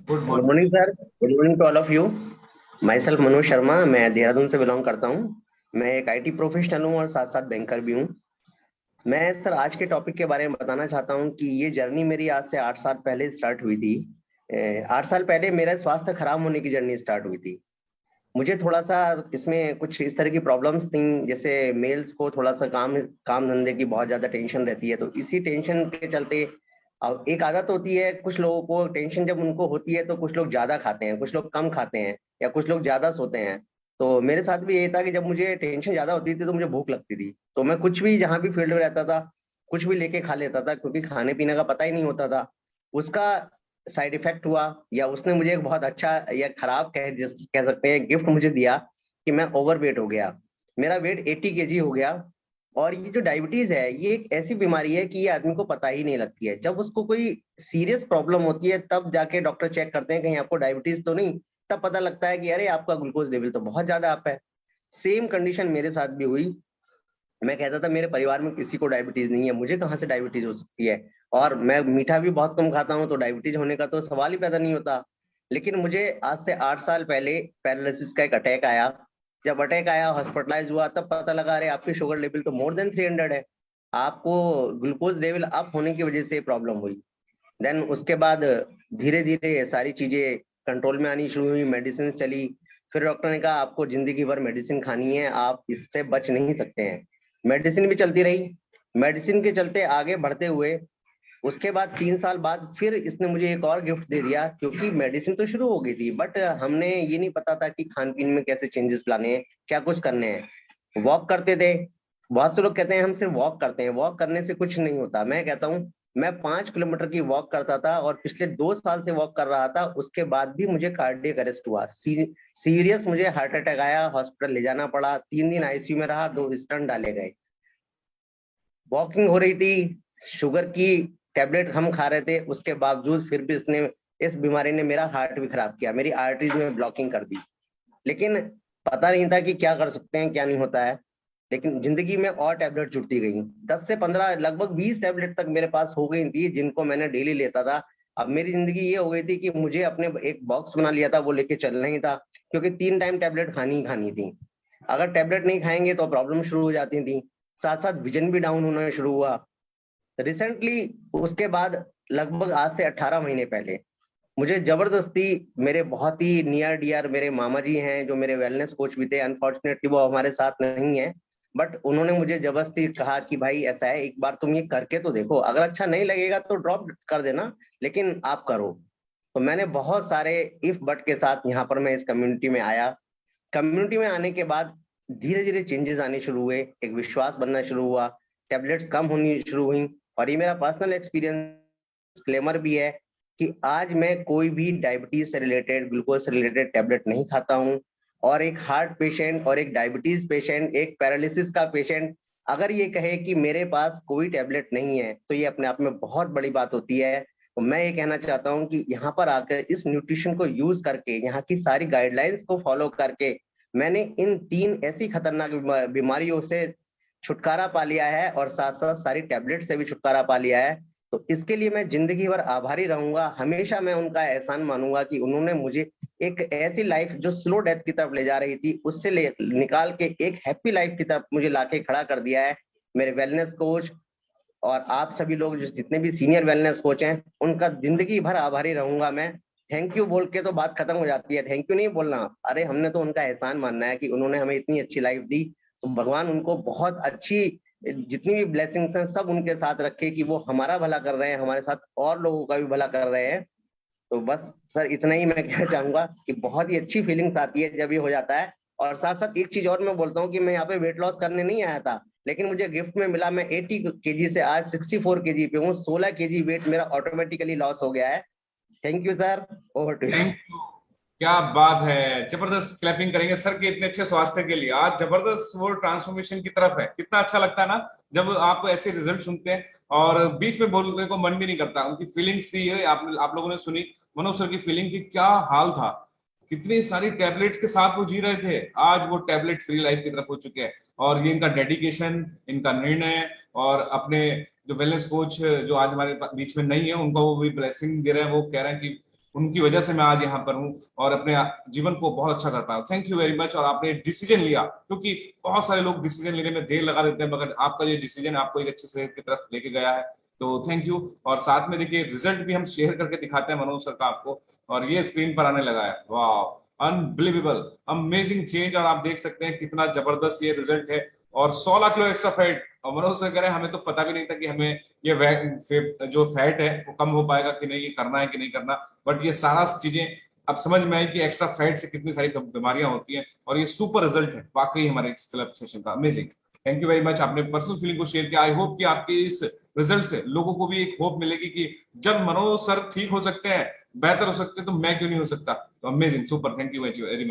Good good morning. Morning sir. Good morning to all of you. Myself Manoj Sharma, मैं देहरादून से belong करता हूँ। मैं एक आईटी प्रोफेशनल हूँ और साथ साथ बैंकर भी हूँ। मैं सर आज के टॉपिक के बारे में बताना चाहता हूँ कि ये जर्नी मेरी आज से 8 साल पहले स्टार्ट हुई थी। 8 साल पहले मेरा स्वास्थ्य खराब होने की जर्नी स्टार्ट हुई थी। मुझे थोड़ा सा इसमें कुछ इस तरह की प्रॉब्लम्स थी, जैसे मेल्स को थोड़ा सा काम काम धंधे की बहुत ज्यादा टेंशन रहती है, तो इसी टेंशन के चलते अब एक आदत होती है कुछ लोगों को, टेंशन जब उनको होती है तो कुछ लोग ज्यादा खाते हैं, कुछ लोग कम खाते हैं, या कुछ लोग ज्यादा सोते हैं। तो मेरे साथ भी यही था कि जब मुझे टेंशन ज्यादा होती थी तो मुझे भूख लगती थी, तो मैं कुछ भी जहां भी फील्ड में रहता था कुछ भी लेके खा लेता था, क्योंकि खाने पीने का पता ही नहीं होता था। उसका साइड इफेक्ट हुआ, या उसने मुझे एक बहुत अच्छा या खराब कह सकते हैं गिफ्ट मुझे दिया, कि मैं ओवरवेट हो गया। मेरा वेट 80 केजी हो गया। और ये जो डायबिटीज है ये एक ऐसी बीमारी है कि ये आदमी को पता ही नहीं लगती है। जब उसको कोई सीरियस प्रॉब्लम होती है तब जाके डॉक्टर चेक करते हैं कहीं आपको डायबिटीज तो नहीं। तब पता लगता है कि अरे आपका ग्लूकोज लेवल तो बहुत ज्यादा अप है। सेम कंडीशन मेरे साथ भी हुई। मैं कहता था मेरे परिवार में किसी को डायबिटीज नहीं है, मुझे कहाँ से डायबिटीज हो सकती है। और मैं मीठा भी बहुत कम खाता हूँ, तो डायबिटीज होने का तो सवाल ही पैदा नहीं होता। लेकिन मुझे आज से 8 साल पहले पैरालिसिस का एक अटैक आया। जब अटैक आया, हॉस्पिटलाइज हुआ, तब पता लगा अरे आपकी शुगर लेवल तो मोर देन 300 है। आपको ग्लूकोज लेवल अप होने की वजह से प्रॉब्लम हुई। देन उसके बाद धीरे धीरे सारी चीजें कंट्रोल में आनी शुरू हुई, मेडिसिन चली। फिर डॉक्टर ने कहा आपको जिंदगी भर मेडिसिन खानी है, आप इससे बच नहीं सकते हैं। मेडिसिन भी चलती रही। मेडिसिन के चलते आगे बढ़ते हुए उसके बाद 3 साल बाद फिर इसने मुझे एक और गिफ्ट दे दिया, क्योंकि मेडिसिन तो शुरू हो गई थी बट हमने ये नहीं पता था कि खान पीन में कैसे चेंजेस लाने हैं, क्या कुछ करने हैं। वॉक करते थे। बहुत से लोग कहते हैं हम सिर्फ वॉक करते हैं, वॉक करने से कुछ नहीं होता। मैं कहता हूँ मैं 5 किलोमीटर की वॉक करता था और पिछले 2 साल से वॉक कर रहा था, उसके बाद भी मुझे कार्डियक अरेस्ट हुआ। सीरियस मुझे हार्ट अटैक आया, हॉस्पिटल ले जाना पड़ा, 3 दिन आईसीयू में रहा, 2 स्टंट डाले गए। वॉकिंग हो रही थी, शुगर की टेबलेट हम खा रहे थे, उसके बावजूद फिर भी इसने, इस बीमारी ने मेरा हार्ट भी खराब किया, मेरी आर्टरीज में ब्लॉकिंग कर दी। लेकिन पता नहीं था कि क्या कर सकते हैं क्या नहीं होता है। लेकिन जिंदगी में और टेबलेट जुड़ती गई, 10 से 15 लगभग 20 टेबलेट तक मेरे पास हो गई थी, जिनको मैंने डेली लेता था। अब मेरी जिंदगी ये हो गई थी कि मुझे अपने एक बॉक्स बना लिया था, वो लेके चलना ही था, क्योंकि 3 टाइम टेबलेट खानी ही खानी थी। अगर टेबलेट नहीं खाएंगे तो प्रॉब्लम शुरू हो जाती थी। साथ साथ विजन भी डाउन होना शुरू हुआ रिसेंटली। उसके बाद लगभग आज से 18 महीने पहले मुझे जबरदस्ती, मेरे बहुत ही नियर डियर मेरे मामा जी हैं जो मेरे वेलनेस कोच भी थे, अनफॉर्चुनेटली वो हमारे साथ नहीं है, बट उन्होंने मुझे जबरदस्ती कहा कि भाई ऐसा है, एक बार तुम ये करके तो देखो, अगर अच्छा नहीं लगेगा तो ड्रॉप कर देना, लेकिन आप करो। तो मैंने बहुत सारे इफ बट के साथ यहाँ पर मैं इस कम्युनिटी में आया। कम्युनिटी में आने के बाद धीरे धीरे चेंजेस आने शुरू हुए, एक विश्वास बनना शुरू हुआ, टेबलेट्स कम होनी शुरू हुई। और ये मेरा पर्सनल एक्सपीरियंस क्लेमर भी है कि आज मैं कोई भी डायबिटीज से रिलेटेड, ग्लूकोज से रिलेटेड टेबलेट नहीं खाता हूँ। और एक हार्ट पेशेंट और एक डायबिटीज पेशेंट, एक पैरालिसिस का पेशेंट अगर ये कहे कि मेरे पास कोई टेबलेट नहीं है, तो ये अपने आप में बहुत बड़ी बात होती है। तो मैं ये कहना चाहता हूँ कि यहाँ पर आकर इस न्यूट्रिशन को यूज करके, यहाँ की सारी गाइडलाइंस को फॉलो करके, मैंने इन 3 ऐसी खतरनाक बीमारियों से छुटकारा पा लिया है, और साथ साथ सारी टैबलेट से भी छुटकारा पा लिया है। तो इसके लिए मैं जिंदगी भर आभारी रहूंगा, हमेशा मैं उनका एहसान मानूंगा कि उन्होंने मुझे एक ऐसी लाइफ जो स्लो डेथ की तरफ ले जा रही थी, उससे ले निकाल के एक हैप्पी लाइफ की तरफ मुझे लाके खड़ा कर दिया है। मेरे वेलनेस कोच और आप सभी लोग जो जितने भी सीनियर वेलनेस कोच हैं, उनका जिंदगी भर आभारी रहूंगा मैं। थैंक यू बोल के तो बात खत्म हो जाती है, थैंक यू नहीं बोलना। अरे हमने तो उनका एहसान मानना है कि उन्होंने हमें इतनी अच्छी लाइफ दी, तो भगवान उनको बहुत अच्छी, जितनी भी ब्लेसिंग्स हैं सब उनके साथ रखे, कि वो हमारा भला कर रहे हैं, हमारे साथ और लोगों का भी भला कर रहे हैं। तो बस सर इतना ही मैं कहना चाहूंगा कि बहुत ही अच्छी फीलिंग्स आती है जब ये हो जाता है। और साथ साथ एक चीज और मैं बोलता हूँ कि मैं यहाँ पे वेट लॉस करने नहीं आया था, लेकिन मुझे गिफ्ट में मिला। मैं 80 केजी से आज 64 केजी पे हूँ, 16 केजी वेट मेरा ऑटोमेटिकली लॉस हो गया है। Thank you sir, over to you. Thank you. क्या बात है, जबरदस्त क्लैपिंग करेंगे सर के इतने अच्छे स्वास्थ्य के लिए। आज जबरदस्त वो ट्रांसफॉर्मेशन की तरफ है, कितना अच्छा लगता है ना जब आप ऐसे रिजल्ट सुनते हैं। और बीच में बोलने को मन भी नहीं करता, उनकी फीलिंग्स थी ये आप लोगों ने सुनी। मनोज सर की फीलिंग की क्या हाल था, कितनी सारी टैबलेट्स के साथ वो जी रहे थे, आज वो टैबलेट फ्री लाइफ की तरफ हो चुके हैं। और ये इनका डेडिकेशन, इनका निर्णय, और अपने जो वेलनेस कोच जो आज हमारे बीच में नहीं है, उनको वो भी ब्लेसिंग दे रहे हैं। वो कह रहे हैं कि उनकी वजह से मैं आज यहाँ पर हूँ और अपने जीवन को बहुत अच्छा कर पाया हूँ। Thank you very much. और आपने डिसीजन लिया, क्योंकि बहुत सारे लोग डिसीजन लेने में देर लगा देते हैं, मगर आपका जो डिसीजन आपको एक अच्छे सेहत की तरफ लेके गया है, तो थैंक यू। और साथ में देखिए रिजल्ट भी हम शेयर करके दिखाते हैं मनोज सर का आपको, और ये स्क्रीन पर आने लगा है। वाह, अनबिलीवेबल, अमेजिंग चेंज। और आप देख सकते हैं कितना जबरदस्त ये रिजल्ट है। और 16 किलो एक्स्ट्रा फैट, और मनोज सर कह रहे हैं हमें तो पता भी नहीं था कि हमें ये जो फैट है वो कम हो पाएगा कि नहीं, ये करना है कि नहीं करना। बट ये सारा चीजें अब समझ में आई कि एक्स्ट्रा फैट से कितनी सारी बीमारियां होती हैं, और ये सुपर रिजल्ट है वाकई हमारे इस क्लब सेशन का। Amazing, thank you very much. आपने पर्सनल फीलिंग को शेयर किया। आई होप कि आपके इस रिजल्ट से लोगों को भी एक होप मिलेगी कि जब मनोज सर ठीक हो सकते हैं, बेहतर हो सकते हैं, तो मैं क्यों नहीं हो सकता। तो amazing, super, thank you very much.